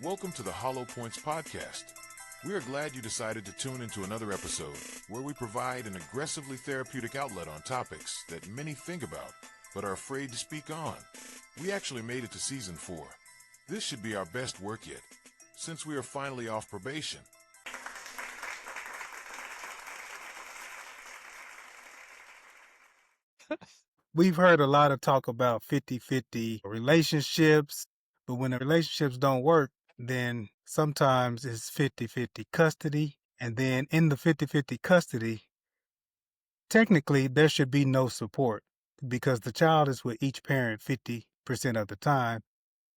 Welcome to the Hollow Points Podcast. We are glad you decided to tune into another episode where we provide an aggressively therapeutic outlet on topics that many think about but are afraid to speak on. We actually made it to season 4. This should be our best work yet, since we are finally off probation. We've heard a lot of talk about 50-50 relationships, but when the relationships don't work, then sometimes it's 50-50 custody. And then in the 50-50 custody, technically there should be no support because the child is with each parent 50% of the time,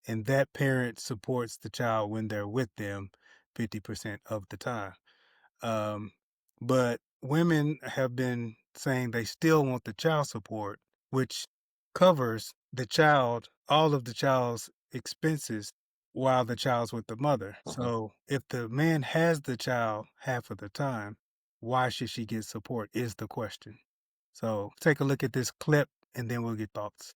and that parent supports the child when they're with them 50% of the time. But women have been saying they still want the child support, which covers the child, all of the child's expenses while the child's with the mother. So if the man has the child half of the time, why should she get support is the question. So take a look at this clip and then we'll get thoughts.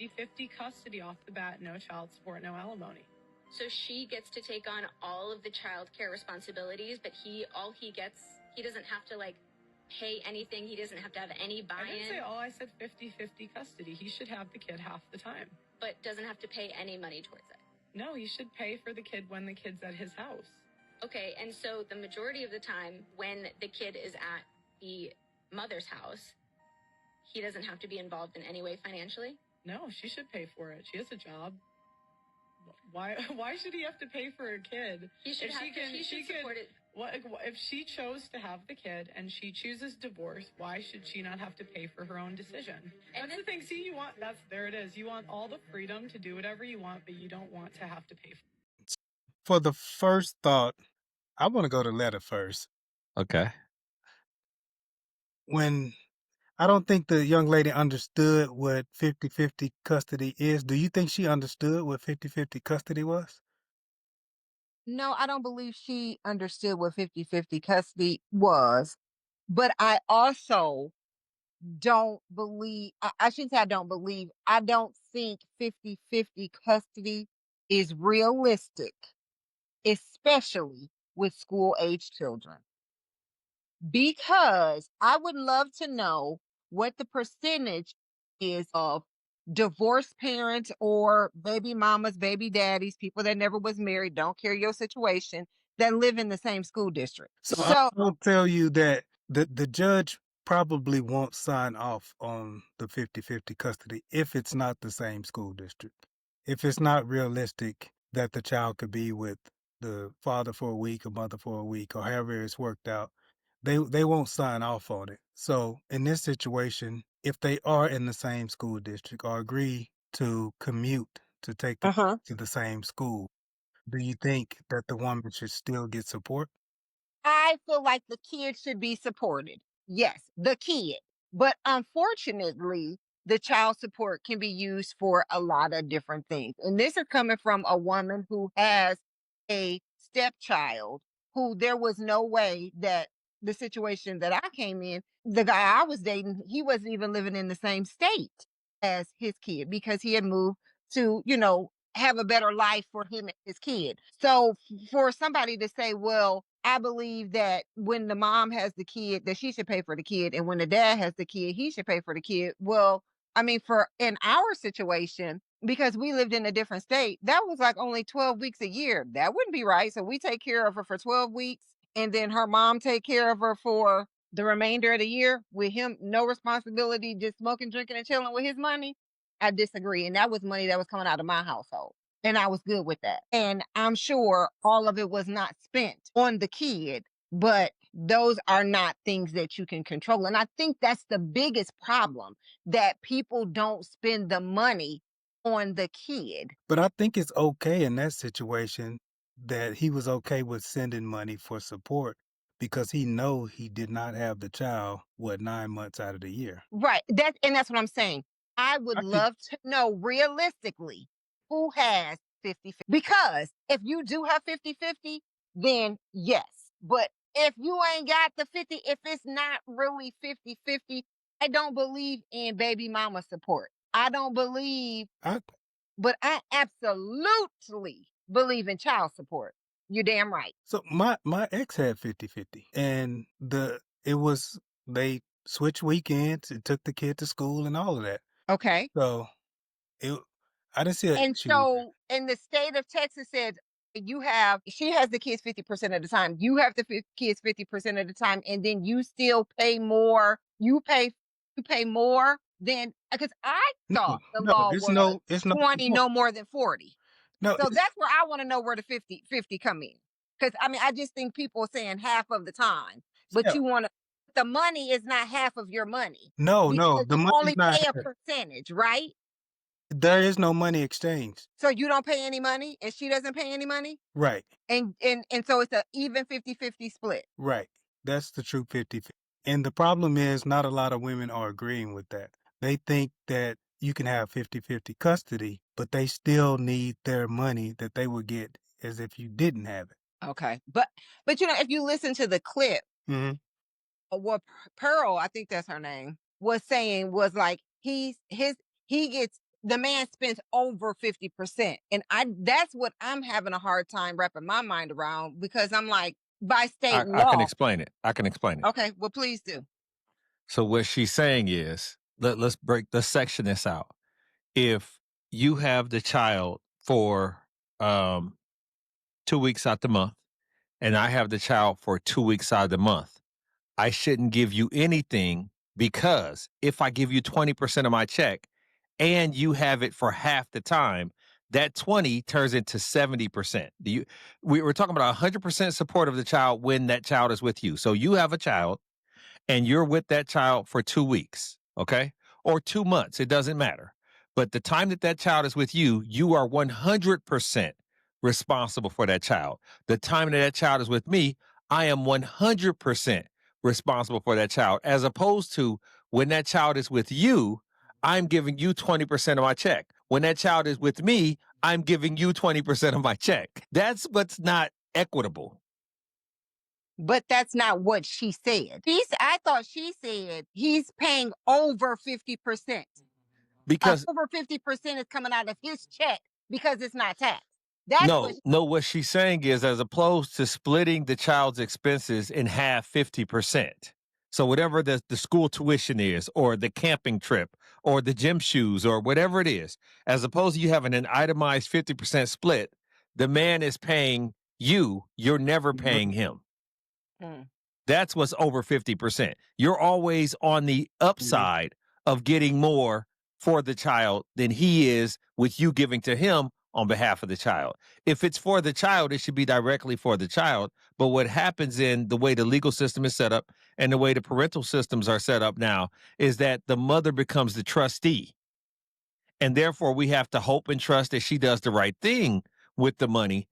50-50 custody off the bat, no child support, no alimony. So she gets to take on all of the child care responsibilities, but he doesn't have to pay anything. He doesn't have to have any buy-in. I didn't say all, I said 50-50 custody. He should have the kid half the time. But doesn't have to pay any money towards it. No, he should pay for the kid when the kid's at his house. Okay, and so the majority of the time when the kid is at the mother's house, he doesn't have to be involved in any way financially? No, she should pay for it. She has a job. Why should he have to pay for a kid? He should support it. If she chose to have the kid and she chooses divorce, why should she not have to pay for her own decision? That's the thing. See, there it is. You want all the freedom to do whatever you want, but you don't want to have to pay for it. For the first thought, I want to go to Letta first. Okay. I don't think the young lady understood what 50-50 custody is. Do you think she understood what 50-50 custody was? No, I don't believe she understood what 50-50 custody was. But I also don't believe, I shouldn't say I don't believe, I don't think 50-50 custody is realistic, especially with school-age children. Because I would love to know what the percentage is of divorced parents or baby mamas, baby daddies, people that never was married, don't care your situation, that live in the same school district. So I'll tell you that the judge probably won't sign off on the 50-50 custody if it's not the same school district. If it's not realistic that the child could be with the father for a week, or mother for a week, or however it's worked out, they won't sign off on it. So in this situation, if they are in the same school district or agree to commute to take the to the same school, do you think that the woman should still get support? I feel like the kid should be supported. Yes, the kid. But unfortunately, the child support can be used for a lot of different things. And this is coming from a woman who has a stepchild who there was no way that the situation that I came in, the guy I was dating, he wasn't even living in the same state as his kid because he had moved to, have a better life for him and his kid. So for somebody to say, well, I believe that when the mom has the kid, that she should pay for the kid. And when the dad has the kid, he should pay for the kid. Well, I mean, in our situation, because we lived in a different state, that was like only 12 weeks a year. That wouldn't be right. So we take care of her for 12 weeks and then her mom take care of her for the remainder of the year with him, no responsibility, just smoking, drinking, and chilling with his money. I disagree. And that was money that was coming out of my household. And I was good with that. And I'm sure all of it was not spent on the kid, but those are not things that you can control. And I think that's the biggest problem, that people don't spend the money on the kid. But I think it's okay in that situation that he was okay with sending money for support because he know he did not have the child, 9 months out of the year. Right. That's what I'm saying. I would love to know realistically who has 50-50. Because if you do have 50-50, then yes. But if you ain't got the 50, if it's not really 50-50, I don't believe in baby mama support. I don't believe, but I absolutely believe in child support. You're damn right. So my ex had 50-50, and they switched weekends. It took the kid to school and all of that. Okay. So it I didn't see an And issue with that. so in the state of Texas said she has the kids 50% of the time. You have the kids 50% of the time, and then you still pay more. You pay more than, because I thought the No, law was it's no 20, no more than 40. no, So that's where I want to know where the 50 come in. Because I mean, I just think people are saying half of the time, but yeah. you want to, the money is not half of your money No, because the you money's only not pay a half. percentage, right? There is no money exchange. So you don't pay any money and she doesn't pay any money? Right, And so it's a even 50-50 split. right. That's the true 50-50. And the problem is not a lot of women are agreeing with that. They think that you can have 50-50 custody, but they still need their money that they would get as if you didn't have it. Okay. But if you listen to the clip, Mm-hmm. what Pearl, I think that's her name, was saying was like the man spends over 50%. And that's what I'm having a hard time wrapping my mind around, because I'm like, by state I can law. explain it. Okay, well, please do. So what she's saying is, let's section this out. If you have the child for 2 weeks out the month, and I have the child for 2 weeks out of the month, I shouldn't give you anything, because if I give you 20% of my check and you have it for half the time, that 20 turns into 70%. We're talking about 100% support of the child when that child is with you. So you have a child and you're with that child for 2 weeks, okay? Or 2 months, it doesn't matter. But the time that that child is with you, you are 100% responsible for that child. The time that that child is with me, I am 100% responsible for that child, as opposed to when that child is with you, I'm giving you 20% of my check. When that child is with me, I'm giving you 20% of my check. That's what's not equitable. But that's not what she said. I thought she said he's paying over 50%. Because over 50% is coming out of his check because it's not taxed. That's what she's saying is, as opposed to splitting the child's expenses in half 50%. So whatever the school tuition is, or the camping trip, or the gym shoes, or whatever it is, as opposed to you having an itemized 50% split, the man is paying you, you're never paying him. Mm. That's what's over 50%. You're always on the upside of getting more for the child than he is with you giving to him on behalf of the child. If it's for the child, it should be directly for the child. But what happens in the way the legal system is set up and the way the parental systems are set up now is that the mother becomes the trustee. And therefore, we have to hope and trust that she does the right thing with the money.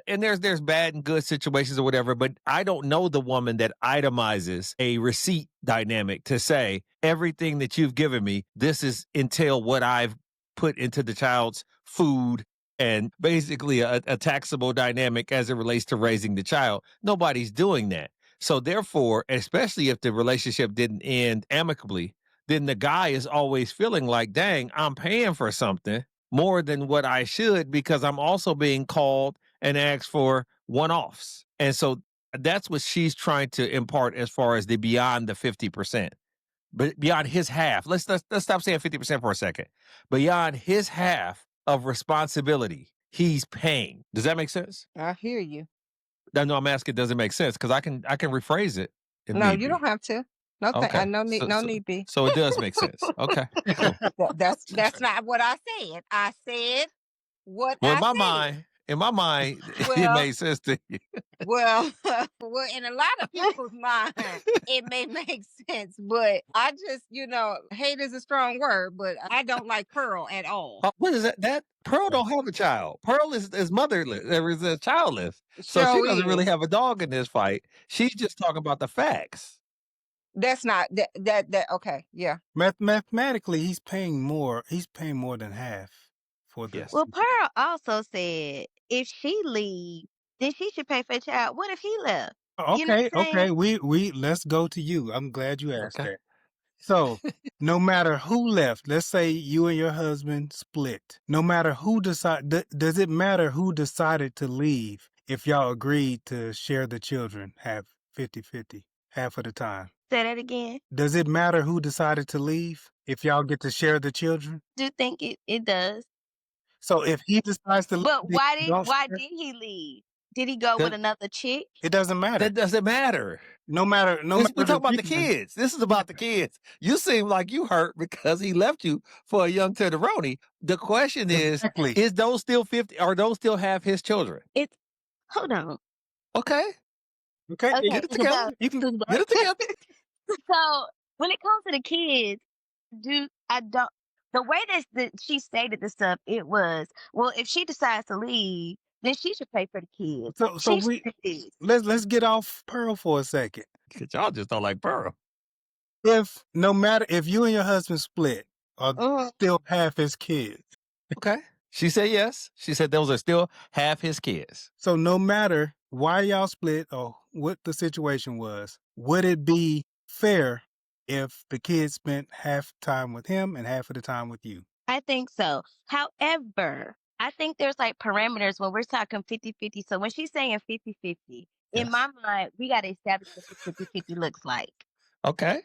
And there's bad and good situations or whatever, but I don't know the woman that itemizes a receipt dynamic to say everything that you've given me, this is entail what I've put into the child's food, and basically a taxable dynamic as it relates to raising the child. Nobody's doing that. So therefore, especially if the relationship didn't end amicably, then the guy is always feeling like, dang, I'm paying for something more than what I should, because I'm also being called and asked for one-offs. And so that's what she's trying to impart as far as the beyond the 50%. But beyond his half, let's stop saying 50% for a second. Beyond his half of responsibility, he's paying. Does that make sense? I hear you. No, I'm asking, does it make sense? Because I can rephrase it. No, you don't have to. No, okay. no need be. So it does make sense. Okay, cool. That's not what I said. I said what Well, I said. in my mind, it Well- made sense to you. Well, in a lot of people's mind, it may make sense, but I just, hate is a strong word, but I don't like Pearl at all. What is that? Pearl don't have a child. Pearl is motherless. There is a childless. So she doesn't really have a dog in this fight. She's just talking about the facts. That's not that okay, yeah. Mathematically, he's paying more. He's paying more than half for this. Yes. Well, Pearl also said if she leaves, then she should pay for the child. What if he left? You know Okay, what I'm saying? okay. We let's go to you. I'm glad you asked Okay. that. So no matter who left, let's say you and your husband split. No matter who does it matter who decided to leave if y'all agreed to share the children, have 50-50, half of the time? Say that again. Does it matter who decided to leave if y'all get to share the children? Do think it does. So if he decides to leave, But why share, did he leave? Did he go with That, another chick? it doesn't matter. that doesn't matter. No matter We're talking about the reason. kids. This is about the kids. You seem like you hurt because he left you for a young tenderoni. The question Exactly. is those still 50? Are those still have his children? Hold on. Okay. Okay, Okay. Get it together. you can Get it together. So when it comes to the kids, the way that she stated the stuff, it was, well, if she decides to leave, then she should pay for the kids. so She we should do this. let's get off Pearl for a second. 'Cause y'all just don't like Pearl. If no matter if you and your husband split, or Mhm. still half his kids. Okay. She said yes. She said those are still half his kids. So no matter why y'all split or what the situation was, would it be fair if the kids spent half time with him and half of the time with you? I think so. However, I think there's like parameters when we're talking 50-50. So when she's saying 50-50, in Yes. my mind, we got to establish what 50-50 looks like. Okay.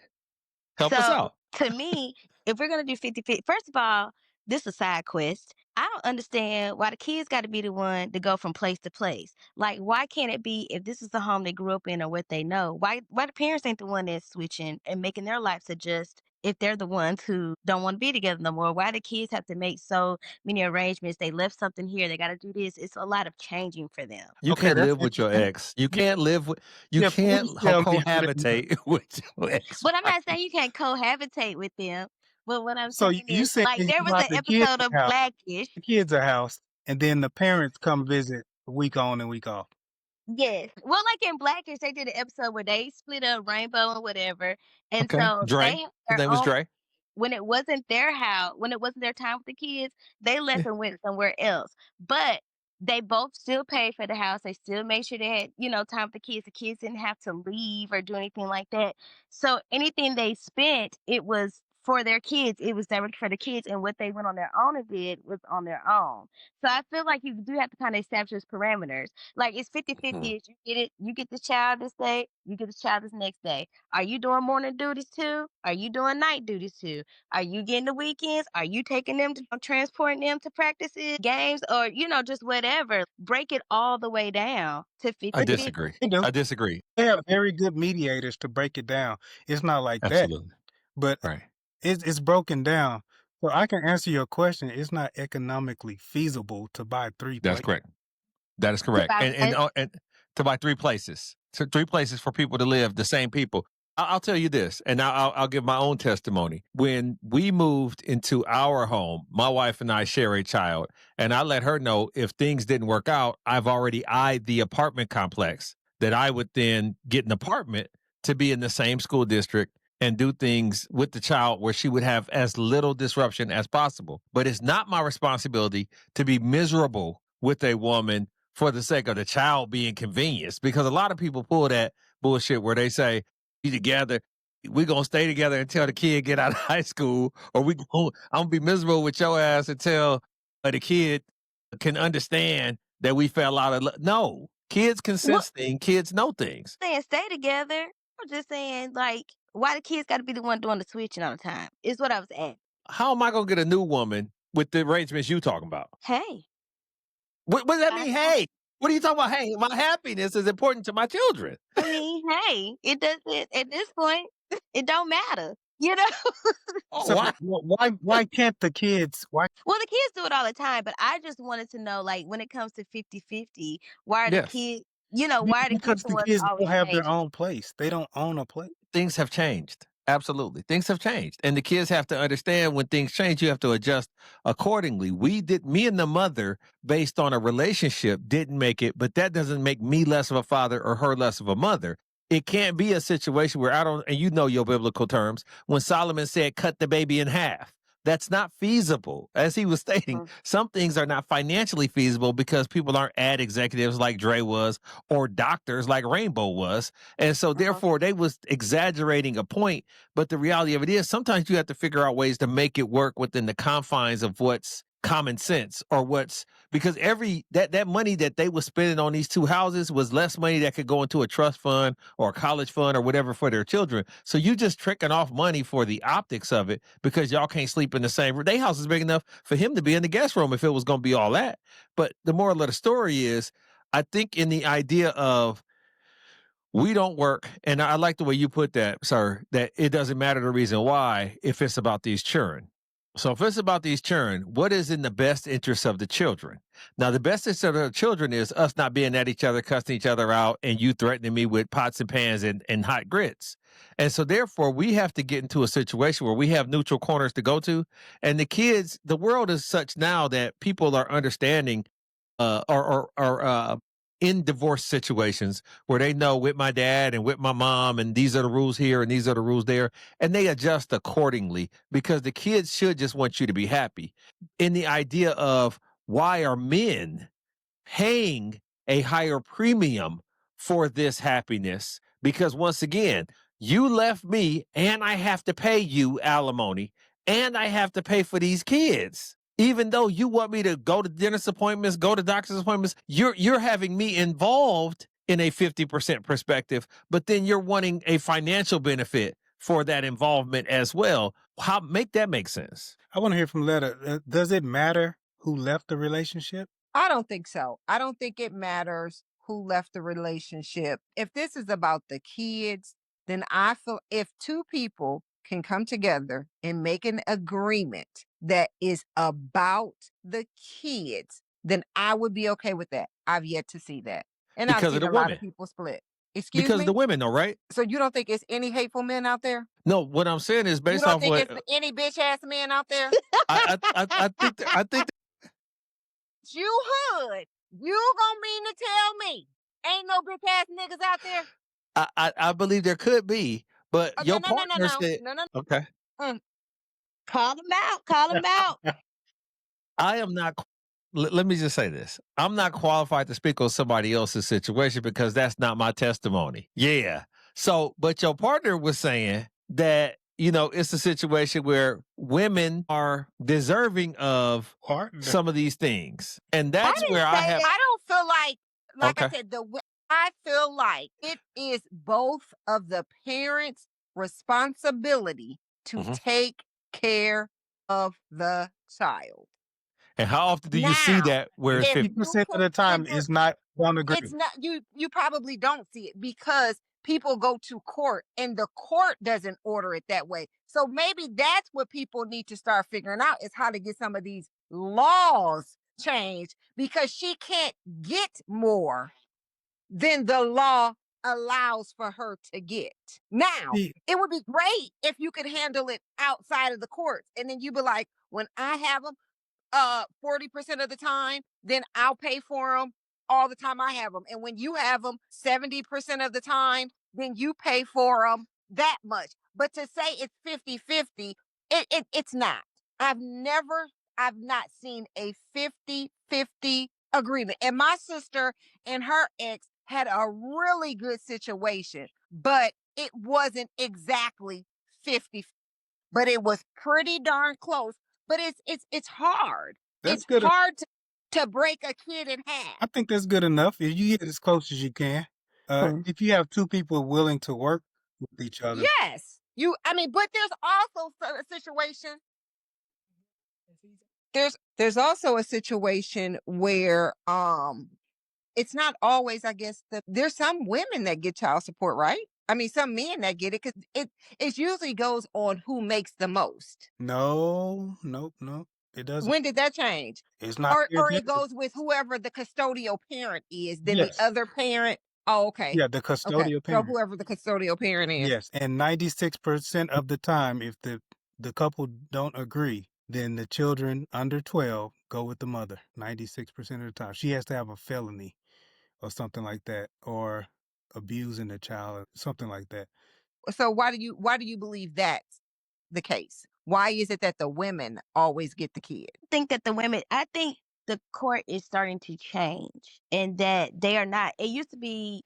Help us So out. to me, if we're going to do 50-50, first of all, this is a side quest. I don't understand why the kids got to be the one to go from place to place. Like, why can't it be if this is the home they grew up in or what they know? Why the parents ain't the one that's switching and making their lives adjust if they're the ones who don't want to be together no more? Why the kids have to make so many arrangements? They left something here. They got to do this. It's a lot of changing for them. You Okay, can't that's live with your interesting. ex. You can't live with. You Yeah, can't please tell me how that works. cohabitate with your ex. But I'm not saying you can't cohabitate with them. But what I'm So saying you is, saying like, you there was got an the kids episode of a house, Blackish. the kids a house, and then the parents come visit week on and week off. Yes. Well, like in Blackish, they did an episode where they split up Rainbow and whatever. And Okay. so Dre. they had His their name was own, Dre. when it wasn't their house, when it wasn't their time with the kids, they left and went somewhere else. But they both still paid for the house. They still made sure they had, time with the kids. The kids didn't have to leave or do anything like that. So anything they spent, it was for their kids. It was direct for the kids. And what they went on their own and did was on their own. So I feel like you do have to kind of establish parameters. Like it's 50-50. Mhm. Is you get it, you get the child this day, you get the child this next day. Are you doing morning duties too? Are you doing night duties too? Are you getting the weekends? Are you taking them to transporting them to practices, games, or just whatever? Break it all the way down to I 50-50. disagree. They do. I disagree. They have very good mediators to break it down. It's not like that, Absolutely. but Right. it's broken down. So I can answer your question. It's not economically feasible to buy 3 That's places. correct. That is correct. buy And to buy 3 places. 3 places for people to live, the same people. I'll tell you this, and I'll give my own testimony. When we moved into our home, my wife and I share a child, and I let her know if things didn't work out, I've already eyed the apartment complex that I would then get an apartment to be in the same school district and do things with the child where she would have as little disruption as possible. But it's not my responsibility to be miserable with a woman for the sake of the child being convenienced, because a lot of people pull that bullshit where they say, "We together, we gonna stay together until the kid get out of high school, or I'm gonna be miserable with your ass until the kid can understand that we fell out of love." No, kids can sense things. Kids know things. Saying stay together. I'm just saying, like, why the kids got to be the one doing the switching all the time? Is what I was asking. How am I gonna get a new woman with the arrangements you talking about? Hey. What does that I mean? don't- Hey, what are you talking about? Hey, my happiness is important to my children. I mean, hey, it doesn't at this point. It don't matter, Oh, So why? why can't the kids? Why? Well, the kids do it all the time, but I just wanted to know, like, when it comes to 50-50, why are the Yes. kids, why are the Because kids the the ones kids always don't have their changing? own place. They don't own a place. Things have changed. Absolutely. Things have changed. And the kids have to understand when things change, you have to adjust accordingly. Me and the mother, based on a relationship, didn't make it, but that doesn't make me less of a father or her less of a mother. It can't be a situation where and you know your biblical terms, when Solomon said, cut the baby in half. that's not feasible. As he was stating, some things are not financially feasible because people aren't ad executives like Dre was or doctors like Rainbow was. And so therefore they was exaggerating a point. But the reality of it is sometimes you have to figure out ways to make it work within the confines of what's common sense or what's because that money that they was spending on these two houses was less money that could go into a trust fund or a college fund or whatever for their children. So you just tricking off money for the optics of it because y'all can't sleep in the same room. Their house is big enough for him to be in the guest room if it was going to be all that. But the moral of the story is, I think in the idea of we don't work, and I like the way you put that, sir, that it doesn't matter the reason why if it's about these children. So if it's about these children, what is in the best interest of the children? Now, the best interest of the children is us not being at each other, cussing each other out, and you threatening me with pots and pans and hot grits. And so therefore, we have to get into a situation where we have neutral corners to go to. And the kids, the world is such now that people are understanding or in divorce situations where they know with my dad and with my mom, and these are the rules here and these are the rules there, and they adjust accordingly because the kids should just want you to be happy. In the idea of why are men paying a higher premium for this happiness? Because once again, you left me and I have to pay you alimony and I have to pay for these kids. Even though you want me to go to dentist appointments, go to doctor's appointments, you're having me involved in a 50% perspective, but then you're wanting a financial benefit for that involvement as well. How make that make sense? I want to hear from Letta. Does it matter who left the relationship? I don't think so. I don't think it matters who left the relationship. If this is about the kids, then I feel if two people can come together and make an agreement that is about the kids, then I would be okay with that. I've yet to see that. And I've Because of seen the a lot of women. people split. Excuse Because of me? the women, though, right? So you don't think it's any hateful men out there? No, what I'm saying is You based don't off think what it's any bitch ass men out there? I think You hood. You gonna mean to tell me ain't no bitch ass niggas out there? I believe there could be, but Oh, your no, no, no, no, partner no, said no, no. okay. Call them out. Call them out. I am not. Let me just say this: I'm not qualified to speak on somebody else's situation because that's not my testimony. Yeah. So, but your partner was saying that it's a situation where women are deserving of Partner. some of these things, and I that's didn't where say I have. that. I don't feel like I Okay. said, I feel like it is both of the parents' responsibility to Mhm. take care of the child. And how often do you see Now, that where it's if 50? you 50% of can the time figure is not one it's agreement. not you probably don't see it because people go to court and the court doesn't order it that way. So maybe that's what people need to start figuring out is how to get some of these laws changed because she can't get more than the law allows for her to get. Now, See, it would be great if you could handle it outside of the courts and then you'd be like, when I have them 40% of the time, then I'll pay for them all the time I have them. And when you have them 70% of the time, then you pay for them that much. But to say it's 50-50, it's not. I've not seen a 50-50 agreement. And my sister and her ex had a really good situation, but it wasn't exactly 50, but it was pretty darn close. But it's hard. that's It's good. hard to break a kid in half. I think that's good enough. If you get as close as you can, if you have two people willing to work with each other, Yes. But there's also a situation. There's also a situation where it's not always, I guess, there's some women that get child support, right? I mean, some men that get it because it usually goes on who makes the most. nope, it doesn't. When did that change? It's not fair Or to it goes with whoever the custodial parent is, then the Yes. other parent. Oh, okay. Yeah, the Okay. custodial So parent. whoever the custodial parent is. Yes, and 96% of the time, if the couple don't agree, then the children under 12 go with the mother. 96% of the time, she has to have a felony or something like that, or abusing the child, or something like that. So why do you believe that's the case? Why is it that the women always get the kid? I think the court is starting to change and that they are not, it used to be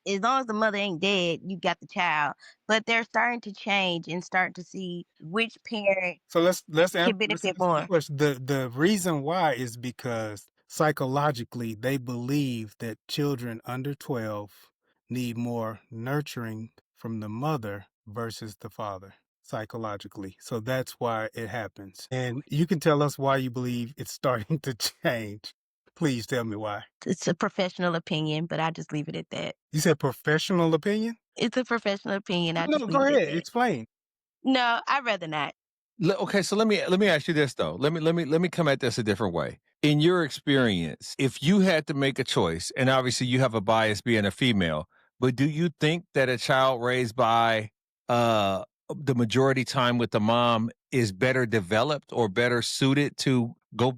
as long as the mother ain't dead, you got the child. But they're starting to change and starting to see which parent So let's can answer benefit the more. question. The reason why is because psychologically they believe that children under 12 need more nurturing from the mother versus the father psychologically. So that's why it happens. And you can tell us why you believe it's starting to change. Please tell me why. It's a professional opinion, but I just leave it at that. You said professional opinion? It's a professional opinion. I No, just go leave it at ahead. that. Explain. No, I'd rather not. Okay, so let me ask you this though. Let me come at this a different way. In your experience, if you had to make a choice, and obviously you have a bias being a female, but do you think that a child raised by the majority time with the mom is better developed or better suited to go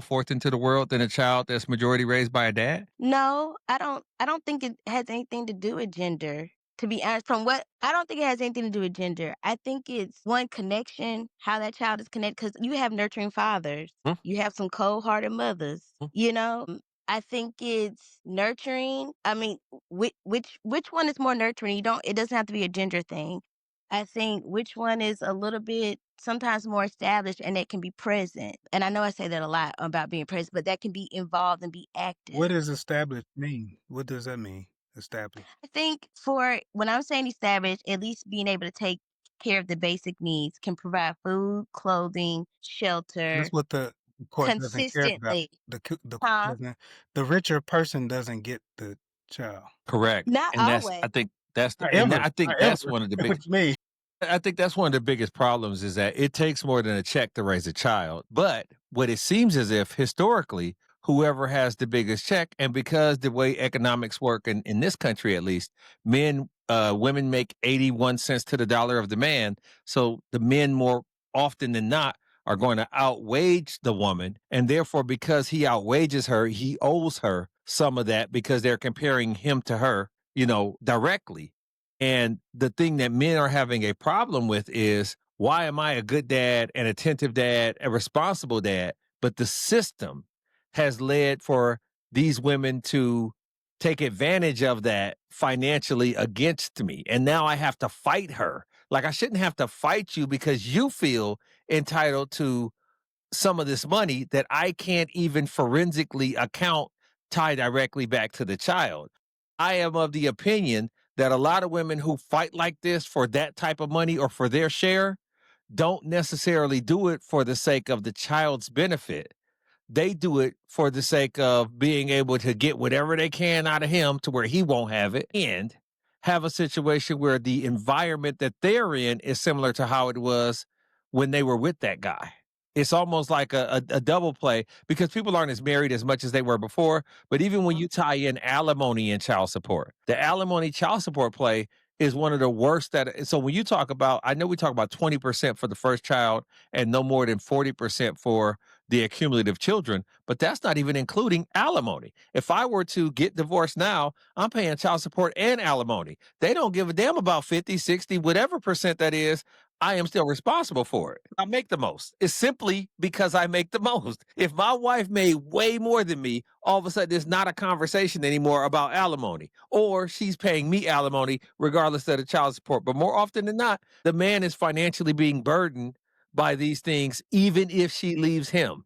forth into the world than a child that's majority raised by a dad? No, I don't think it has anything to do with gender. To be honest, from what I don't think it has anything to do with gender. I think it's one connection, how that child is connected. Because you have nurturing fathers, Hmm? you have some cold-hearted mothers. Hmm. I think it's nurturing. I mean, which one is more nurturing? You don't. It doesn't have to be a gender thing. I think which one is a little bit sometimes more established and that can be present. And I know I say that a lot about being present, but that can be involved and be What active. does established mean? What does that mean? Established. I think for when I'm saying established, at least being able to take care of the basic needs, can provide food, clothing, That's shelter what the court doesn't care about. consistently. The court Huh? doesn't. The richer person doesn't get the child. Correct. Not And that's always. I think that's the Not and ever. I think Not that's ever. one of the What big you mean? I think that's one of the biggest problems is that it takes more than a check to raise a child. But what it seems as if historically, whoever has the biggest check, and because the way economics work in this country at least, women make 81 cents to the dollar of the man. So the men more often than not are going to outwage the woman. And therefore, because he outwages her, he owes her some of that because they're comparing him to her, directly. And the thing that men are having a problem with is why am I a good dad, an attentive dad, a responsible dad? But the system has led for these women to take advantage of that financially against me. And now I have to fight her. Like I shouldn't have to fight you because you feel entitled to some of this money that I can't even forensically account tie directly back to the child. I am of the opinion that a lot of women who fight like this for that type of money or for their share don't necessarily do it for the sake of the child's benefit. They do it for the sake of being able to get whatever they can out of him to where he won't have it and have a situation where the environment that they're in is similar to how it was when they were with that guy. It's almost like a double play because people aren't as married as much as they were before. But even when you tie in alimony and child support, the alimony child support play is one of the worst that. So when you talk about, I know we talk about 20% for the first child and no more than 40% for the accumulative children, but that's not even including alimony. If I were to get divorced now, I'm paying child support and alimony. They don't give a damn about 50, 60, whatever percent that is. I am still responsible for it. I make the most. It's simply because I make the most. If my wife made way more than me, all of a sudden it's not a conversation anymore about alimony, or she's paying me alimony regardless of the child support. But more often than not, the man is financially being burdened by these things, even if she leaves him.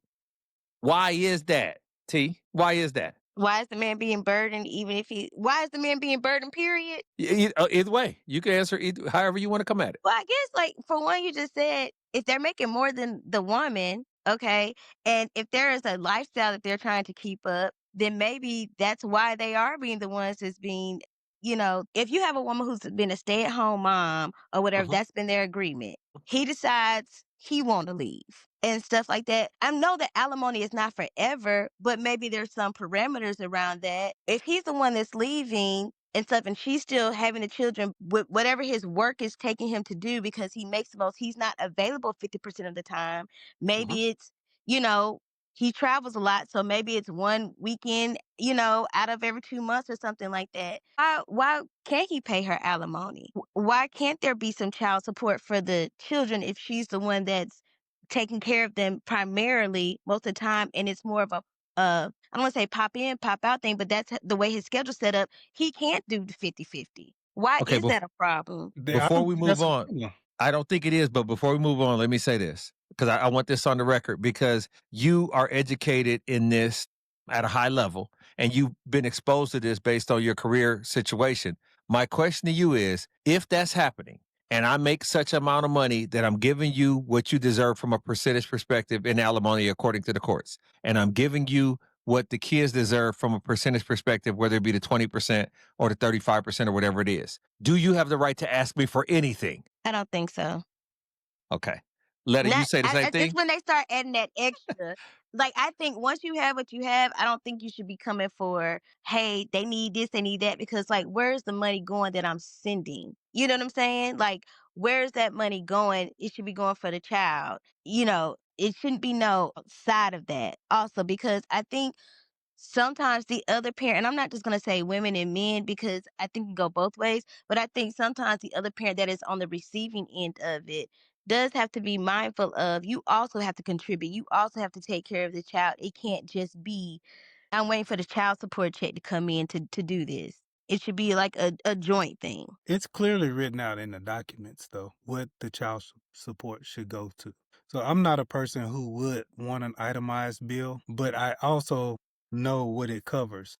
Why is that, T? Why is that? Why is the man being burdened even if he why is the man being burdened, period? Either way, you can answer however you want to come at it. Well, I guess like for one you just said if they're making more than the woman, okay, and if there is a lifestyle that they're trying to keep up, then maybe that's why they are being the ones that's being, if you have a woman who's been a stay-at-home mom or whatever, Mhm. that's been their agreement. He decides he want to leave and stuff like that. I know that alimony is not forever, but maybe there's some parameters around that. If he's the one that's leaving and stuff, and she's still having the children with whatever his work is taking him to do because he makes the most, he's not available 50% of the time. Mhm. Maybe it's, you know, he travels a lot, so maybe it's one weekend, out of every 2 months or something like that. Why can't he pay her alimony? Why can't there be some child support for the children if she's the one that's taking care of them primarily most of the time, and it's more of a I don't want to say pop in, pop out thing, but that's the way his schedule's set up. He can't do the 50-50. Why Okay, is that a problem? I before don't we think move that's a on, problem. I don't think it is, but before we move on, let me say this because I want this on the record because you are educated in this at a high level and you've been exposed to this based on your career situation. My question to you is if that's happening and I make such amount of money that I'm giving you what you deserve from a percentage perspective in alimony according to the courts, and I'm giving you what the kids deserve from a percentage perspective, whether it be the 20% or the 35% or whatever it is, do you have the right to ask me for anything? I don't think so. Okay. Letta, you Not say the same it's thing? when they start adding that extra. Like, I think once you have what you have, I don't think you should be coming for, hey, they need this, they need that, because like, where's the money going that I'm sending? You know what I'm saying? Like, where's that money going? It should be going for the child. It shouldn't be no side of that. Also, because I think sometimes the other parent, and I'm not just going to say women and men because I think it can go both ways, but I think sometimes the other parent that is on the receiving end of it does have to be mindful of, you also have to contribute. You also have to take care of the child. It can't just be, I'm waiting for the child support check to come in to do this. It should be like a joint thing. It's clearly written out in the documents, though, what the child support should go to. So I'm not a person who would want an itemized bill, but I also know what it covers.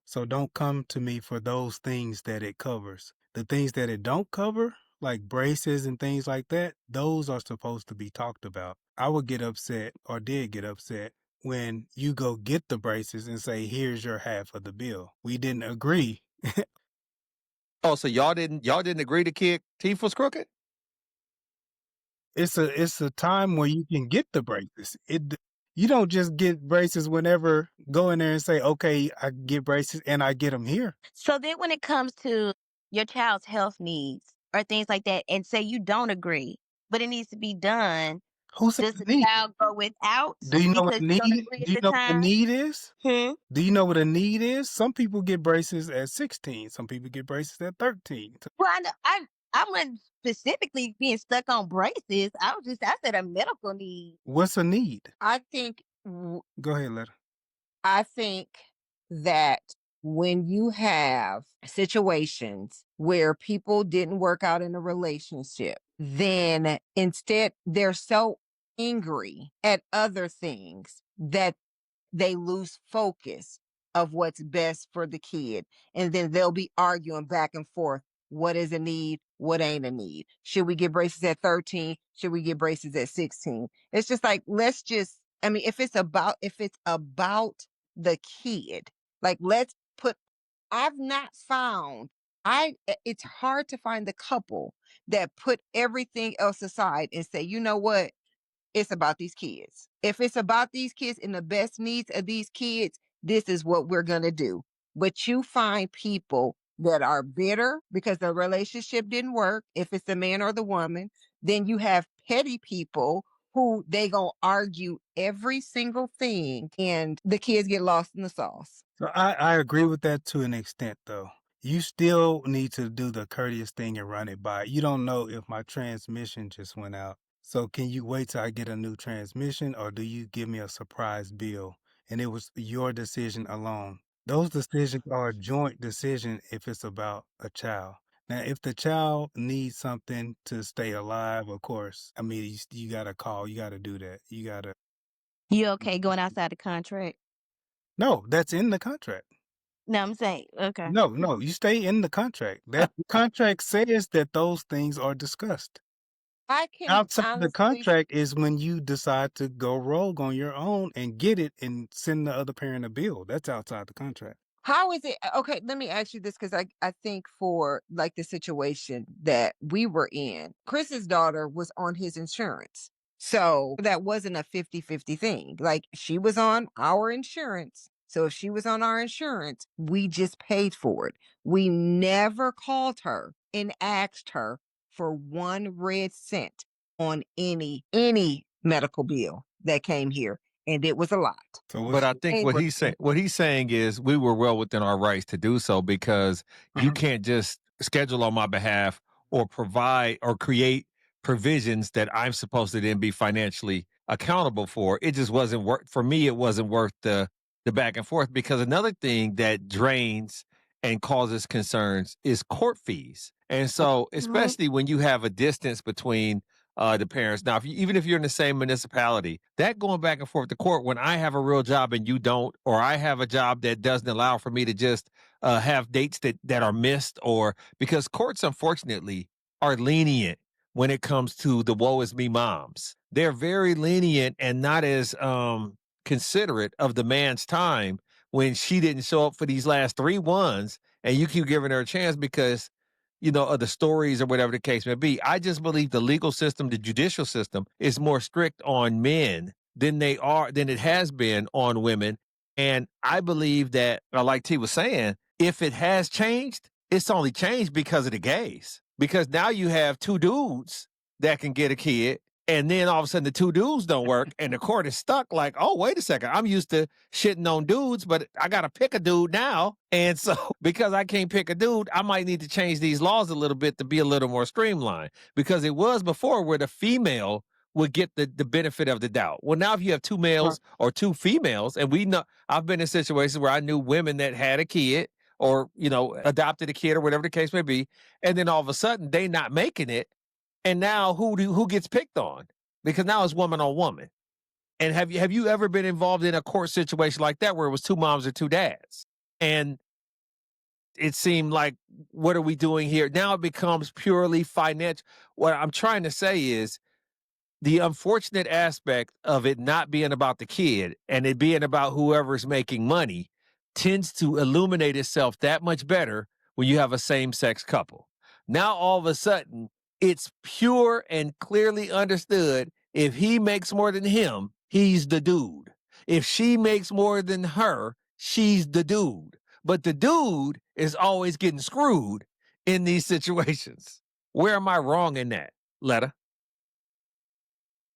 So don't come to me for those things that it covers. The things that it don't cover, like braces and things like that, those are supposed to be talked about. I would get upset, or did get upset, when you go get the braces and say, here's your half of the bill. We didn't agree. Oh, so y'all didn't agree the kid teeth was crooked? It's a time where you can get the braces. You don't just get braces whenever, go in there and say, okay, I get braces and I get them here. So then when it comes to your child's health needs or things like that, and say you don't agree, but it needs to be done, Who said does the the need? child go without Do you know what because a you don't need? agree Do at you the know what a time? need is? Hmm? Do you know what a need is? Some people get braces at 16. Some people get braces at 13. Well, I wasn't specifically being stuck on braces. I said a medical need. What's a need? I think Go ahead, Letter. I think that when you have situations where people didn't work out in a relationship, then instead they're so angry at other things that they lose focus of what's best for the kid. And then they'll be arguing back and forth. What is a need? What ain't a need? Should we get braces at 13? Should we get braces at 16? It's just like, I mean, if it's about the kid, like let's put, I've not found, it's hard to find the couple that put everything else aside and say, you know what? It's about these kids. If it's about these kids and the best needs of these kids, this is what we're going to do. But you find people that are bitter because the relationship didn't work, if it's the man or the woman. Then you have petty people who they going to argue every single thing and the kids get lost in the sauce. So I agree with that to an extent, though. You still need to do the courteous thing and run it by. You don't know if my transmission just went out. So can you wait till I get a new transmission, or do you give me a surprise bill? And it was your decision alone. Those decisions are a joint decision if it's about a child. Now, if the child needs something to stay alive, of course, I mean, you got to call, you got to do that. You got to. You okay going outside the contract? No, that's in the contract. No, I'm saying, okay. No, you stay in the contract. That contract says that those things are discussed. I can Outside the honestly, contract is when you decide to go rogue on your own and get it and send the other parent a bill. That's outside the contract. how is it? Okay, let me ask you this because I think for like the situation that we were in, Chris's daughter was on his insurance. So that wasn't a 50-50 thing. Like she was on our insurance. So if she was on our insurance, we just paid for it. We never called her and asked her for one red cent on any medical bill that came here. and it was a lot. So But I think And what he's saying is we were well within our rights to do so because you can't just schedule on my behalf or provide or create provisions that I'm supposed to then be financially accountable for. It just wasn't worth for me. It wasn't worth the back and forth because another thing that drains and causes concerns is court fees. And so, especially when you have a distance between the parents. Now, even if you're in the same municipality, that going back and forth to court when I have a real job and you don't, or I have a job that doesn't allow for me to just have dates that are missed, or because courts, unfortunately, are lenient when it comes to the woe is me moms. They're very lenient and not as considerate of the man's time when she didn't show up for these last 3 ones and you keep giving her a chance because of the stories or whatever the case may be. I just believe the legal system, the judicial system is more strict on men than it has been on women. And I believe that, like T was saying, if it has changed, it's only changed because of the gays. Because now you have 2 dudes that can get a kid. And then all of a sudden the 2 dudes don't work and the court is stuck like, oh, wait a second. I'm used to shitting on dudes, but I got to pick a dude now. And so because I can't pick a dude, I might need to change these laws a little bit to be a little more streamlined because it was before where the female would get the benefit of the doubt. Well, now if you have 2 males or 2 females, and we know I've been in situations where I knew women that had a kid or, adopted a kid or whatever the case may be. And then all of a sudden they not making it. And now who gets picked on? Because now it's woman on woman. And have you ever been involved in a court situation like that where it was 2 moms or 2 dads? And it seemed like, what are we doing here? Now it becomes purely financial. What I'm trying to say is the unfortunate aspect of it not being about the kid and it being about whoever's making money tends to illuminate itself that much better when you have a same-sex couple. Now, all of a sudden, it's pure and clearly understood if he makes more than him, he's the dude. If she makes more than her, she's the dude. But the dude is always getting screwed in these situations. Where am I wrong in that, Letta?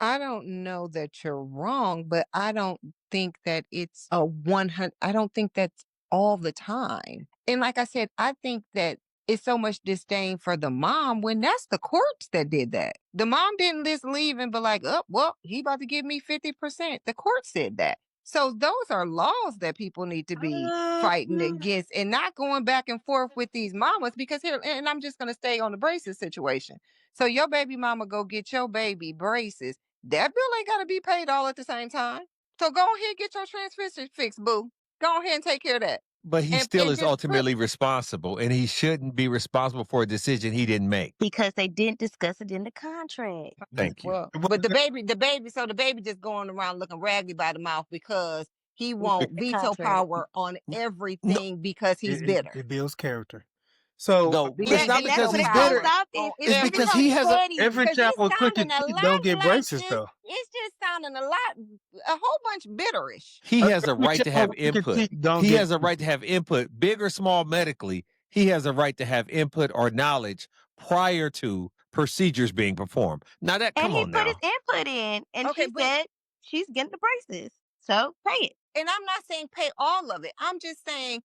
I don't know that you're wrong, but I don't think that it's a 100. I don't think that's all the time. And like I said, I think that it's so much disdain for the mom when that's the courts that did that. The mom didn't just leave and be like, oh, well, he about to give me 50%. The court said that. So those are laws that people need to be fighting against and not going back and forth with these mamas because here, and I'm just going to stay on the braces situation. So your baby mama go get your baby braces. That bill ain't got to be paid all at the same time. So go ahead, get your transmission fixed, boo. Go ahead and take care of that. But he And- still and is just ultimately responsible, and he shouldn't be responsible for a decision he didn't make. Because they didn't discuss it in the contract. Thank you. Well, but the baby just going around looking raggedy by the mouth because he won't The veto contract. power on everything because he's bitter. It builds character. So No, Be- it's not be- because be- he's be- bitter. be- It's It's every because he has a every Because child it's with crooked sounding a teeth lot don't get like braces this. though. It's just sounding a whole bunch bitterish. he has a Every right to child have with crooked input. teeth don't He get has a right to have input, big or small medically. He has a right to have input or knowledge prior to procedures being performed. Now that And come he on put now. his input in, and Okay, she but- said she's getting the braces. So pay it. And I'm not saying pay all of it. I'm just saying,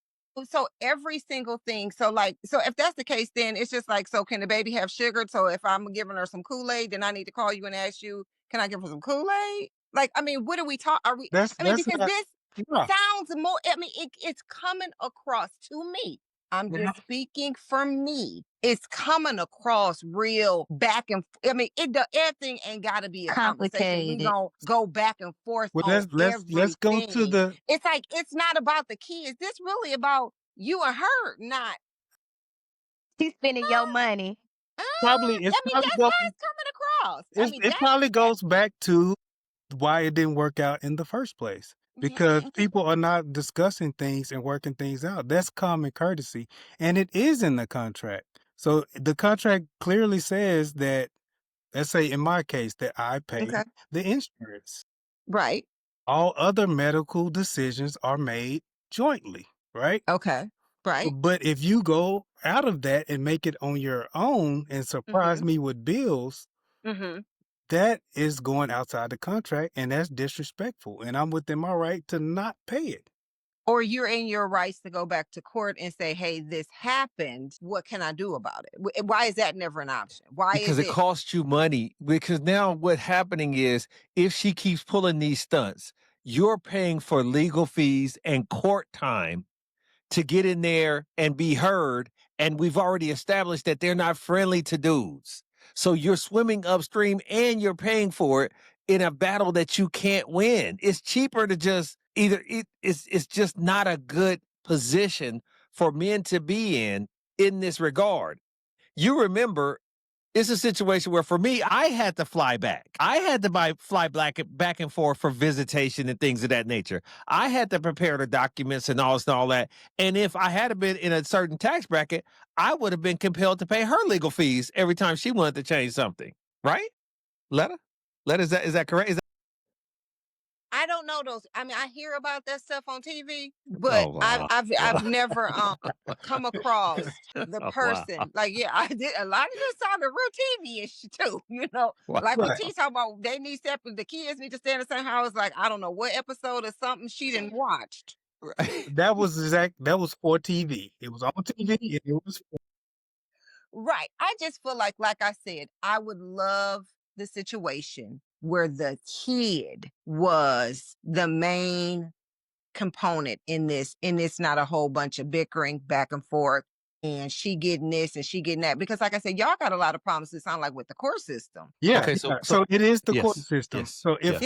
so every single thing. So if that's the case, then it's just like, so can the baby have sugar? So if I'm giving her some Kool-Aid, then I need to call you and ask you, can I give her some Kool-Aid? Like, I mean, what are we talking? Because that's this yeah. sounds more, it's coming across to me. I'm Yeah. just speaking for me. It's coming across real back and everything ain't got to be a conversation. We Complicated. gonna go back and forth Well, on let's go to everything. the It's like it's not about the kids. This really about you and her, not. She's spending your money. probably it's probably That's go, how it's coming across. it probably goes back to why it didn't work out in the first place. Because people are not discussing things and working things out. That's common courtesy. And it is in the contract. So the contract clearly says that, let's say in my case, that I pay Okay. the insurance. Right. All other medical decisions are made jointly, right? Okay. Right. But if you go out of that and make it on your own and surprise me with bills, Mm-hmm. that is going outside the contract, and that's disrespectful. And I'm within my right to not pay it. Or you're in your rights to go back to court and say, hey, this happened. What can I do about it? Why is that never an option? Why Because is it costs you money. Because now what's happening is if she keeps pulling these stunts, you're paying for legal fees and court time to get in there and be heard. And we've already established that they're not friendly to dudes. So you're swimming upstream and you're paying for it in a battle that you can't win. It's cheaper to just it's just not a good position for men to be in this regard. You remember, it's a situation where for me, I had to fly back. I had to fly back and forth for visitation and things of that nature. I had to prepare the documents and all that. And if I had been in a certain tax bracket, I would have been compelled to pay her legal fees every time she wanted to change something. Right? Letta? Letta, is that correct? I don't know those. I mean, I hear about that stuff on TV, but I've never come across the person. Like, yeah, I did a lot of this on the real TV-ish too. Like when she's talking about they need separate, the kids need to stay in the same house. Like, I don't know what episode or something she didn't watched. That was for TV. It was on TV. It was Right. I just feel like I said, I would love the situation where the kid was the main component in this, and it's not a whole bunch of bickering back and forth and she getting this and she getting that. Because like I said, y'all got a lot of problems, it sounds like, with the court system. Yeah. Okay, so it is the court system. Yes, so if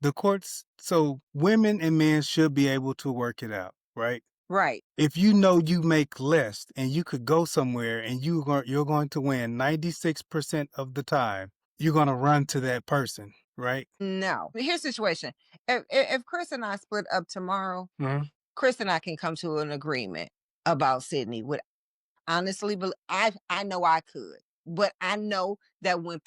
the courts, so women and men should be able to work it out, right? Right. If you know you make less and you could go somewhere and you're going to win 96% of the time, you're going to run to that person, right? No. Here's the situation. If Chris and I split up tomorrow, Chris and I can come to an agreement about Sydney. Honestly, I know I could, but I know that when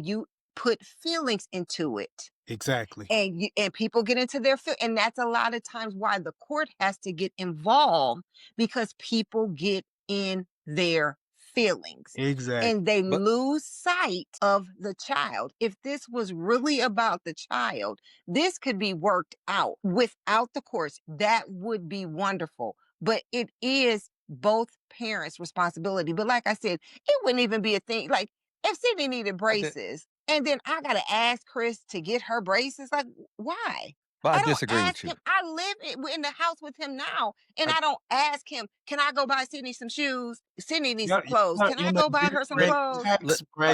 you put feelings into it, exactly, and people get into their and that's a lot of times why the court has to get involved, because people get in their feelings. Exactly. And they lose sight of the child. If this was really about the child, this could be worked out without the courts. That would be wonderful. But it is both parents' responsibility. But like I said, it wouldn't even be a thing. Like if Sydney needed braces, and then I gotta ask Chris to get her braces, like why? Well, I don't disagree with ask you. him. I live in the house with him now, and I don't ask him, can I go buy Sydney some shoes? Sydney needs some clothes. Can I go buy her some clothes?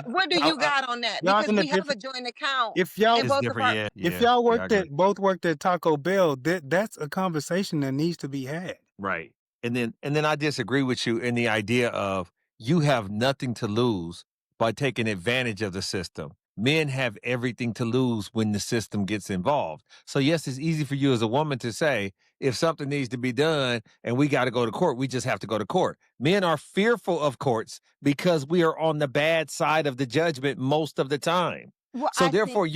What do you got on that? Because we have a joint account. If y'all if y'all both worked at Taco Bell, that's a conversation that needs to be had. Right. And then I disagree with you in the idea of you have nothing to lose by taking advantage of the system. Men have everything to lose when the system gets involved. So yes, it's easy for you as a woman to say, if something needs to be done and we got to go to court, we just have to go to court. Men are fearful of courts because we are on the bad side of the judgment most of the time. Well, so therefore,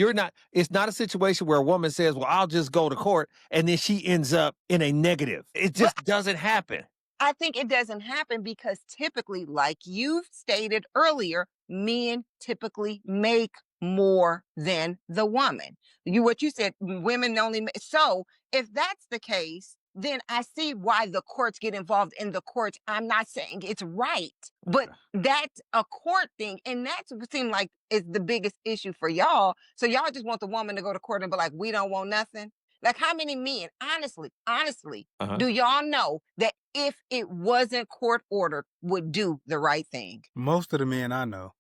it's not a situation where a woman says, well, I'll just go to court, and then she ends up in a negative. It just doesn't happen. I think it doesn't happen because typically, like you've stated earlier, men typically make more than the woman. What you said, women only. So if that's the case, then I see why the courts get involved in the courts. I'm not saying it's right, but that's a court thing. And that seems like is the biggest issue for y'all. So y'all just want the woman to go to court and be like, we don't want nothing. Like how many men, honestly, do y'all know that if it wasn't court ordered would do the right thing? Most of the men I know.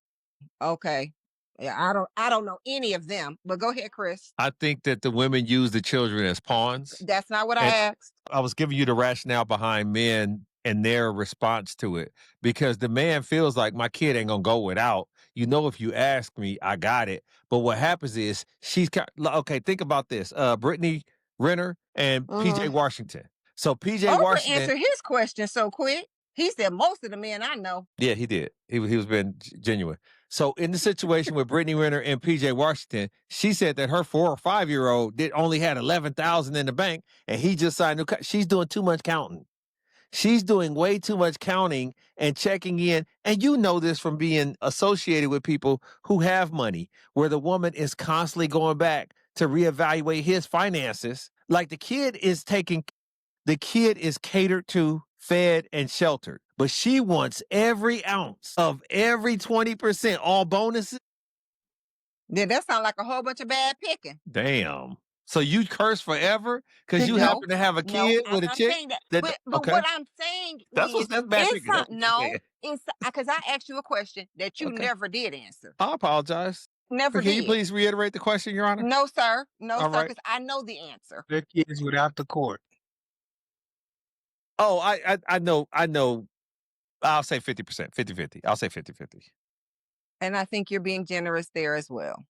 Okay. Yeah, I don't know any of them, but go ahead, Chris. I think that the women use the children as pawns. That's not what I asked. I was giving you the rationale behind men and their response to it, because the man feels like my kid ain't gonna go without. If you ask me, I got it. But what happens is okay. Think about this: Brittany Renner and PJ Washington. So PJ Washington answered his question so quick. He said most of the men I know. Yeah, he did. He was being genuine. So in the situation with Brittany Renner and PJ Washington, she said that her 4 or 5-year-old only had $11,000 in the bank, and he just signed she's doing too much counting. She's doing way too much counting and checking in. And you know this from being associated with people who have money, where the woman is constantly going back to reevaluate his finances. Like the kid is catered to, fed, and sheltered. But she wants every ounce of every 20%, all bonuses. Yeah, that sounds like a whole bunch of bad picking. Damn. So you curse forever because you No, happen to have a no, kid I'm with a not chick? saying that. That But okay. what I'm saying That's is, bad it's picking. That's something. what you're No, saying. it's because I asked you a question that you Okay. never did answer. I apologize. Never Can you did. please reiterate the question, Your Honor? No, sir. No, All sir, right. because I know the answer. Their kids without the court. Oh, I know. I'll say 50%, 50-50. I'll say 50-50. And I think you're being generous there as well.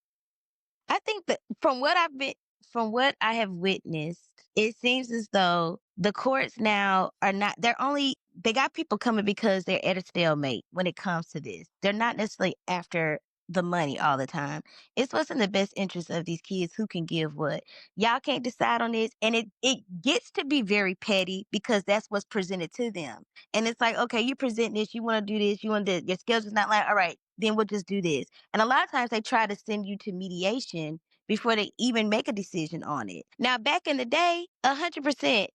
I think that from what I have witnessed, it seems as though the courts now are not, they got people coming because they're at a stalemate when it comes to this. They're not necessarily after the money all the time. It's what's in the best interest of these kids, who can give what. Y'all can't decide on this. And it gets to be very petty because that's what's presented to them. And it's like, okay, you present this, you want to do this, you want to, your schedule's not like, all right, then we'll just do this. And a lot of times they try to send you to mediation before they even make a decision on it. Now, back in the day, 100%,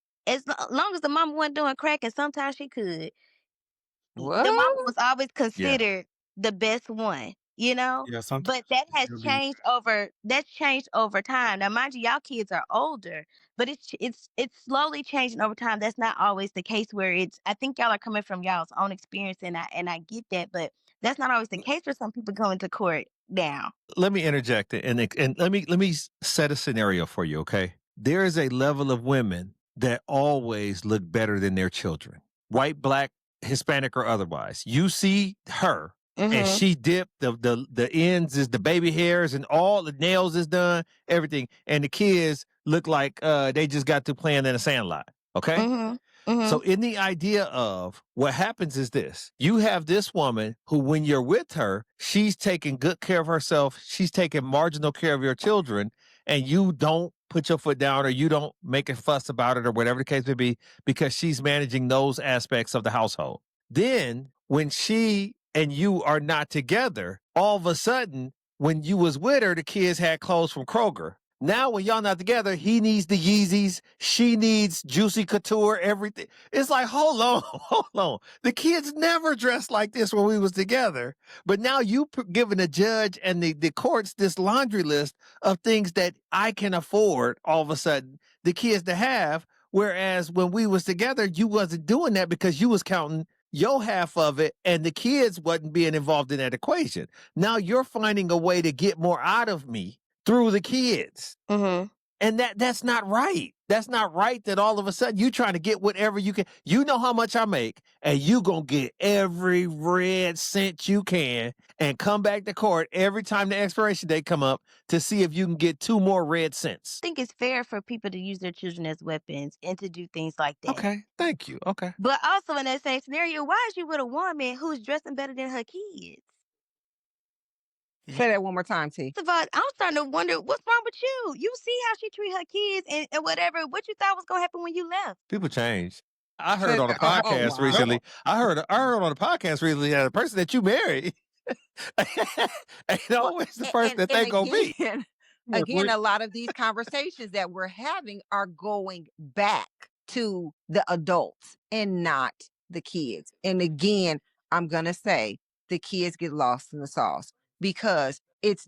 long as the mama wasn't doing crack, and sometimes she could, the mama What? was always considered the best one, you know? Yeah, sometimes But that has it'll be- changed over time. Now, mind you, y'all kids are older, but it's slowly changing over time. That's not always the case where I think y'all are coming from y'all's own experience, and I get that, but that's not always the case for some people going to court now. Let me interject and let me set a scenario for you, okay? There is a level of women that always look better than their children. White, black, Hispanic, or otherwise. You see her and she dipped the ends is the baby hairs and all the nails is done, everything. And the kids look like they just got to playing in a sandlot. Okay. So in the idea of what happens is this, you have this woman who, when you're with her, she's taking good care of herself. She's taking marginal care of your children, and you don't put your foot down or you don't make a fuss about it or whatever the case may be, because she's managing those aspects of the household. Then when she and you are not together, all of a sudden, when you was with her, the kids had clothes from Kroger. Now, when y'all not together, he needs the Yeezys. She needs Juicy Couture, everything. It's like, hold on, hold on. The kids never dressed like this when we was together. But now you giving the judge and the courts this laundry list of things that I can afford all of a sudden the kids to have. Whereas when we was together, you wasn't doing that because you was counting your half of it and the kids wasn't being involved in that equation. Now you're finding a way to get more out of me through the kids. And that's not right. That's not right that all of a sudden you trying to get whatever you can. You know how much I make, and you gonna get every red cent you can and come back to court every time the expiration date come up to see if you can get 2 more red cents. I think it's fair for people to use their children as weapons and to do things like that. Okay, thank you. Okay. But also in that same scenario, why is you with a woman who's dressing better than her kids? Say that one more time, T. First of all, I'm starting to wonder what's wrong with you. You see how she treat her kids and whatever. What you thought was gonna happen when you left? People change. I heard on a Oh, podcast wow. recently. I heard on a podcast recently that the person that you marry ain't always the person that they gonna be. Again, a lot of these conversations that we're having are going back to the adults and not the kids. And again, I'm gonna say the kids get lost in the sauce because it's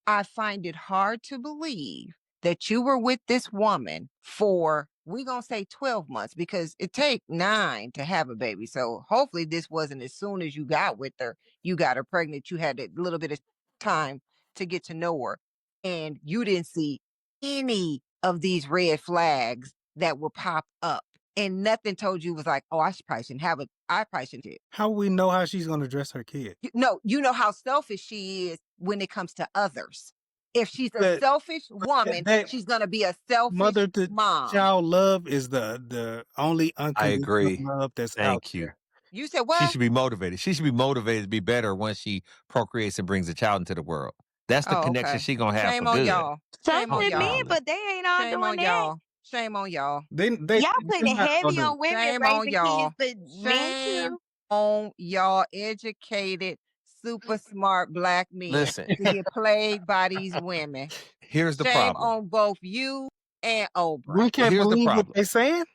I find it hard to believe that you were with this woman for, we're going to say 12 months because it take 9 to have a baby. So hopefully this wasn't as soon as you got with her, you got her pregnant. You had a little bit of time to get to know her and you didn't see any of these red flags that will pop up. And nothing told you was like, oh, I probably shouldn't have it. I probably shouldn't. How we know how she's going to dress her kid? You know how selfish she is when it comes to others. If she's a selfish woman, she's going to be a selfish mother to mom. child love is the only unconditional love that's out there. You said what? She should be motivated. She should be motivated to be better once she procreates and brings a child into the world. That's the connection she gonna have Shame for on good. y'all. Some Shame on good men, y'all. but they ain't all Shame doing on that. y'all. Shame on y'all. They Y'all they're putting it not gonna heavy do on women Shame on raising y'all. kids, but men Shame too. on y'all educated, super smart black men Listen, to get played by these women. here's the Shame problem. on both you and Oprah. We can't Here's the believe what problem. they're saying.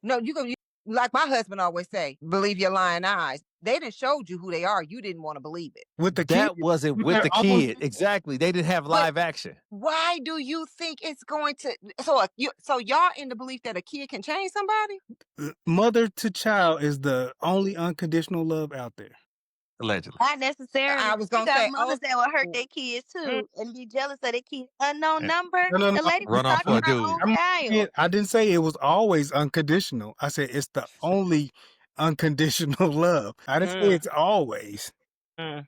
No, like my husband always say, believe your lying eyes. They done showed you who they are. You didn't want to believe it. With the That kids, wasn't with with their the own kid. Exactly. They didn't have But live action. why do you think it's going to? So y'all in the belief that a kid can change somebody? mother to child is the only unconditional love out there. Allegedly. Not necessarily. I was You gonna got say, mothers that will hurt their kids mm, too and be jealous of their kids. Unknown number. No. The lady was Run off talking with a about her dude. own child. I didn't say it was always unconditional. I said it's the only unconditional love. I didn't say mm, it's always. mm.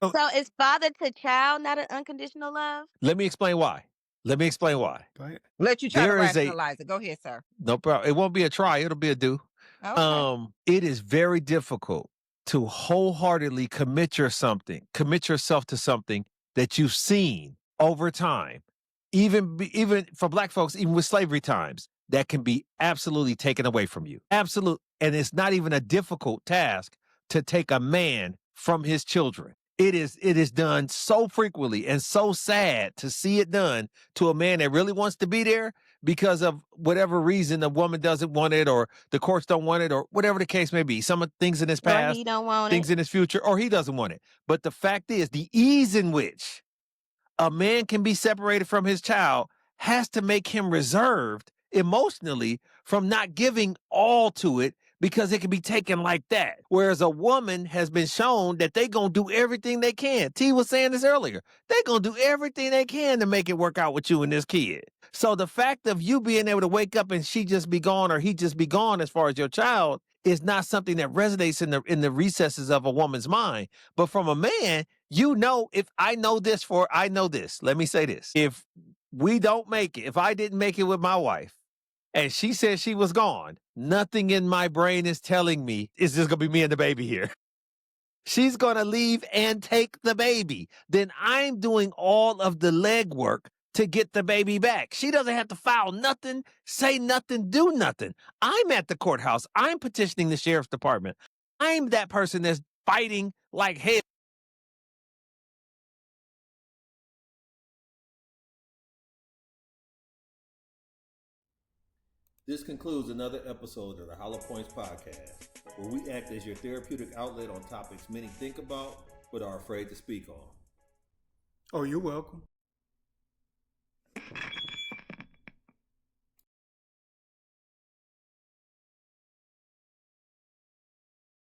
So, So is father to child not an unconditional love? Let me explain why. go ahead. Let you try to There is a rationalize it. Go ahead, sir. no problem. It won't be a try. It'll be a do. Okay. It is very difficult to wholeheartedly commit yourself to something that you've seen over time, even for black folks, even with slavery times, that can be absolutely taken away from you. Absolute, and it's not even a difficult task to take a man from his children. It is done so frequently and so sad to see it done to a man that really wants to be there because of whatever reason the woman doesn't want it or the courts don't want it or whatever the case may be. Some of things in his Or past, he don't want things it? in his future, or he doesn't want it. But the fact is, the ease in which a man can be separated from his child has to make him reserved emotionally from not giving all to it because it can be taken like that. Whereas a woman has been shown that they gonna do everything they can. T was saying this earlier. They gonna do everything they can to make it work out with you and this kid. So the fact of you being able to wake up and she just be gone or he just be gone as far as your child is not something that resonates in the recesses of a woman's mind. But from a man, you know, if I know this, let me say this. If we don't make it, if I didn't make it with my wife and she said she was gone, nothing in my brain is telling me it's just going to be me and the baby here. She's going to leave and take the baby. Then I'm doing all of the legwork to get the baby back. She doesn't have to file nothing, say nothing, do nothing. I'm at the courthouse. I'm petitioning the sheriff's department. I'm that person that's fighting like hell. This concludes another episode of the Hollow Points Podcast, where we act as your therapeutic outlet on topics many think about but are afraid to speak on. Oh, you're welcome.